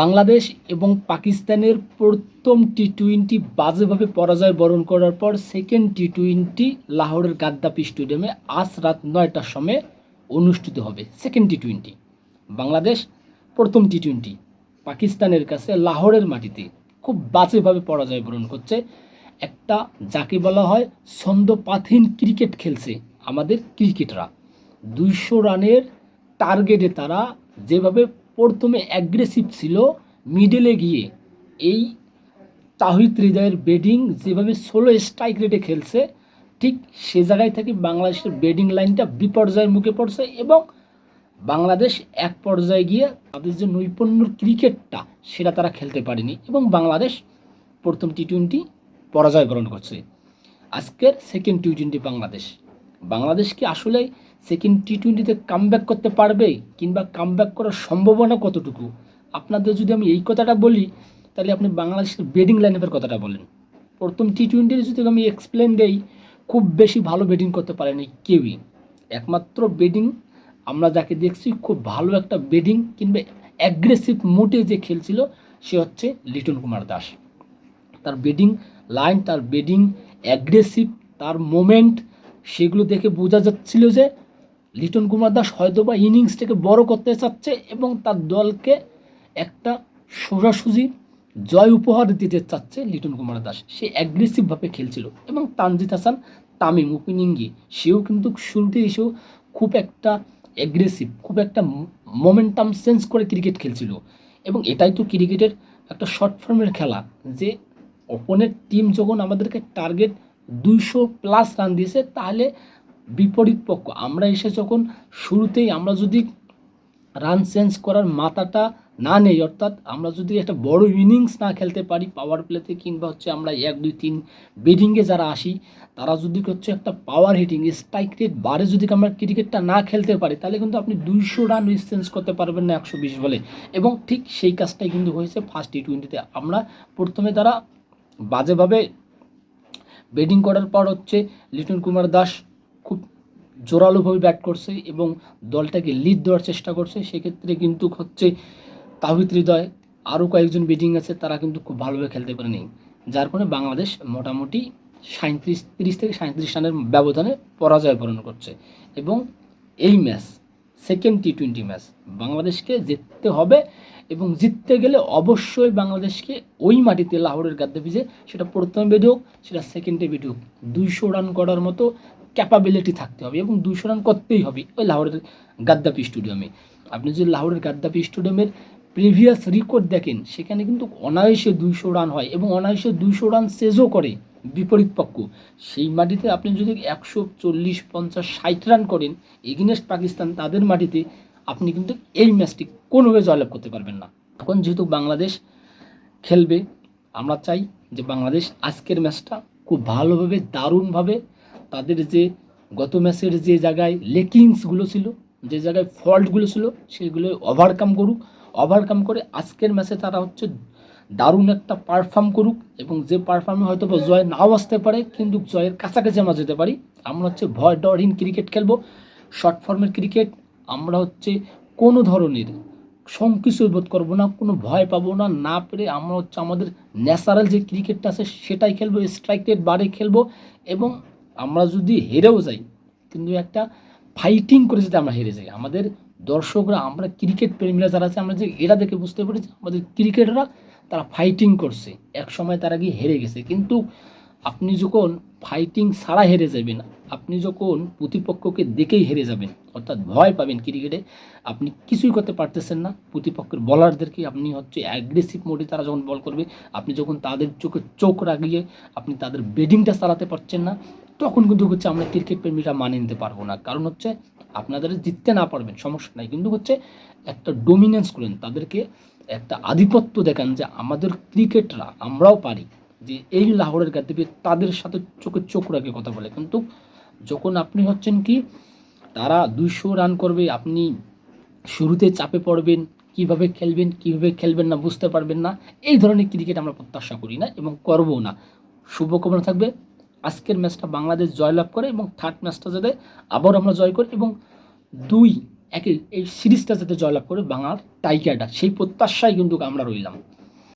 বাংলাদেশ এবং পাকিস্তানের প্রথম টি-20 বাজেভাবে পরাজয় বরণ করার পর সেকেন্ড টি-20 লাহোরের গাদ্দাফি স্টেডিয়ামে আজ রাত 9টার সময় অনুষ্ঠিত হবে। সেকেন্ড টি-20 বাংলাদেশ প্রথম টি-20 পাকিস্তানের কাছে লাহোরের মাটিতে খুব বাজেভাবে পরাজয় বরণ করছে। একটা যাকে বলা হয় ছন্দপাতহীন ক্রিকেট খেলছে আমাদের ক্রিকেটাররা। 200 রানের টার্গেটে তারা যেভাবে প্রথমে অ্যাগ্রেসিভ ছিল, মিডলে গিয়ে এই তাহিদ হৃদয়ের ব্যাটিং যেভাবে সোলো স্ট্রাইক রেটে খেলছে, ঠিক সে জায়গায় থেকে বাংলাদেশের ব্যাটিং লাইনটা বিপর্যয়ের মুখে পড়ছে এবং বাংলাদেশ এক পর্যায়ে গিয়ে তাদের যে নৈপুণ্যর ক্রিকেটটা সেটা তারা খেলতে পারেনি এবং বাংলাদেশ প্রথম টি-20 পরাজয় বরণ করছে। আজকের সেকেন্ড টি-20 বাংলাদেশ কি আসলে সেকেন্ড টি-20তে কামব্যাক করতে পারবে কিংবা কামব্যাক করার সম্ভাবনা কতটুকু? আপনাদের যদি আমি এই কথাটা বলি তাহলে আপনি বাংলাদেশের ব্যাটিং লাইনআপের কথাটা বলেন। প্রথম টি-20 যদি আমি এক্সপ্লেন দেই, খুব বেশি ভালো ব্যাটিং করতে পারেনি কেউই। একমাত্র ব্যাটিং আমরা যাকে দেখছি খুব ভালো একটা ব্যাটিং কিংবা অ্যাগ্রেসিভ মোডে যে খেলছিল সে হচ্ছে লিটন কুমার দাস। তার ব্যাটিং লাইন, তার ব্যাটিং অ্যাগ্রেসিভ, তার মোমেন্ট, সেগুলো দেখে বোঝা যাচ্ছিল যে লিটন কুমার দাস হয়তোবা ইনিংসটাকে বড় করতে চাচ্ছে এবং তার দলকে একটা সোজাসুজি জয় উপহার দিতে চাচ্ছে লিটন কুমার দাস। সে অ্যাগ্রেসিভভাবে খেলছিল এবং তানজিদ হাসান তামিম ওপেনিংয়ে সেও কিন্তু শুরুতে এসেও খুব একটা অ্যাগ্রেসিভ, খুব একটা মোমেন্টাম চেঞ্জ করে ক্রিকেট খেলছিল। এবং এটাই তো ক্রিকেটের একটা শর্ট ফর্মের খেলা, যে অপোনেন্ট টিম যখন আমাদেরকে টার্গেট 200+ রান দিয়েছে, তাহলে বিপরীত পক্ষ আমরা এসে যখন শুরুতেই আমরা যদি রান চেঞ্জ করার মাথাটা না নেই, অর্থাৎ আমরা যদি একটা বড় ইনিংস না খেলতে পারি পাওয়ার প্লেতে কিংবা হচ্ছে আমরা 1, 2, 3 ব্যাটিংয়ে যারা আসি, তারা যদি হচ্ছে একটা পাওয়ার হিটিং স্ট্রাইক রেট বারে যদি আমরা ক্রিকেটটা না খেলতে পারি, তাহলে কিন্তু আপনি 200 রান চেঞ্জ করতে পারবেন না 120 বলে। এবং ঠিক সেই কাজটাই কিন্তু হয়েছে ফার্স্ট টি-20তে। আমরা প্রথমে তারা বাজেভাবে ব্যাটিং করার পর হচ্ছে লিটন কুমার দাস খুব জোরালোভাবে ব্যাট করছে এবং দলটাকে লিড দেওয়ার চেষ্টা করছে। সেক্ষেত্রে কিন্তু হচ্ছে তাহিদ হৃদয়, আরও কয়েকজন ব্যাটিং আছে, তারা কিন্তু খুব ভালোভাবে খেলতে পারেনি, যার কারণে বাংলাদেশ মোটামুটি 30 থেকে 37 রানের ব্যবধানে পরাজয় বরণ করছে। এবং এই ম্যাচ সেকেন্ড টি-20 ম্যাচ বাংলাদেশকে জিততে হবে এবং জিততে গেলে অবশ্যই বাংলাদেশকে ওই মাটিতে লাহোরের গাদ্দাফিতে, সেটা প্রথম বেড হোক সেটা সেকেন্ডে বেড হোক, 200 রান করার মতো ক্যাপাবিলিটি থাকতে হবে এবং 200 রান করতেই হবে ওই লাহোরের গাদ্দাফি স্টেডিয়ামে। আপনি যদি লাহোরের গাদ্দাফি স্টেডিয়ামের প্রিভিয়াস রেকর্ড দেখেন, সেখানে কিন্তু অনায়াসে 200 রান হয় এবং অনায়াসে 200 রান চেজও করে বিপরীত পক্ষ। সেই মাটিতে আপনি যদি 140, 50, 60 রান করেন এগেইনস্ট পাকিস্তান, তাদের মাটিতে আপনি কিন্তু এই ম্যাচটি কোনোভাবে জয়লাভ করতে পারবেন না। এখন যেহেতু বাংলাদেশ খেলবে, আমরা চাই যে বাংলাদেশ আজকের ম্যাচটা খুব ভালোভাবে, দারুণভাবে তাদের যে গত ম্যাচের যে জায়গায় লেকিংসগুলো ছিল, যে জায়গায় ফল্টগুলো ছিল, সেগুলো ওভারকাম করে আজকের ম্যাচে তারা হচ্ছে দারুণ একটা পারফর্ম করুক এবং যে পারফর্মে হয়তো জয় নাও আসতে পারে কিন্তু জয়ের কাছাকাছি আমরা যেতে পারি। আমরা হচ্ছে ভয় ডরহীন ক্রিকেট খেলবো, শর্ট ফর্মের ক্রিকেট। আমরা হচ্ছে কোনো ধরনের সংকুচিত বোধ করবো না, কোনো ভয় পাবো না, না পেরে আমরা হচ্ছে আমাদের ন্যাচারাল যে ক্রিকেটটা আছে সেটাই খেলবো, স্ট্রাইক রেট বারে খেলবো। এবং আমরা যদি হেরেও যাই কিন্তু একটা ফাইটিং করে যদি আমরা হেরে যাই, আমাদের দর্শকরা, আমরা ক্রিকেট প্রেমীরা যারা আছে, আমরা যে এরা দেখে বুঝতে পারি যে আমাদের ক্রিকেটাররা তারা ফাইটিং করছে, এক সময় তারা গিয়ে হেরে গেছে। কিন্তু আপনি যখন ফাইটিং ছাড়া হেরে যাবেন, আপনি যখন প্রতিপক্ষকে দেখেই হেরে যাবেন, অর্থাৎ ভয় পাবেন ক্রিকেটে, আপনি কিছুই করতে পারতেছেন না। প্রতিপক্ষের বলারদেরকে আপনি হচ্ছে অ্যাগ্রেসিভ মোডে তারা যখন বল করবে, আপনি যখন তাদের চোখে চোখ রাগিয়ে আপনি তাদের ব্যাটিংটা চালাতে পারছেন না, তখন কিন্তু হচ্ছে আমরা ক্রিকেট প্রেমীরা মানিয়ে নিতে পারবো না। কারণ হচ্ছে আপনাদের জিততে না পারবেন সমস্যা নাই, কিন্তু হচ্ছে একটা ডোমিনেন্স করেন, তাদেরকে একটা আধিপত্য দেখান যে আমাদের ক্রিকেটরা আমরাও পারি, যে এই লাহোরের গাদ্দাফি তাদের সাথে চোখে চোখ রাখে কথা বলে। কিন্তু যখন আপনি হচ্ছেন কি তারা 200 রান করবে, আপনি শুরুতে চাপে পড়বেন, কিভাবে খেলবেন না বুঝতে পারবেন না, এই ধরনের ক্রিকেট আমরা প্রত্যাশা করি না এবং করবো না। শুভকামনা থাকবে আজকের ম্যাচটা বাংলাদেশ জয়লাভ করে এবং থার্ড ম্যাচটা যাতে আবার আমরা জয় করি এবং 2 এই সিরিজটা যাতে জয়লাভ করে বাংলার টাইগারটা, সেই প্রত্যাশায় কিন্তু আমরা রইলাম।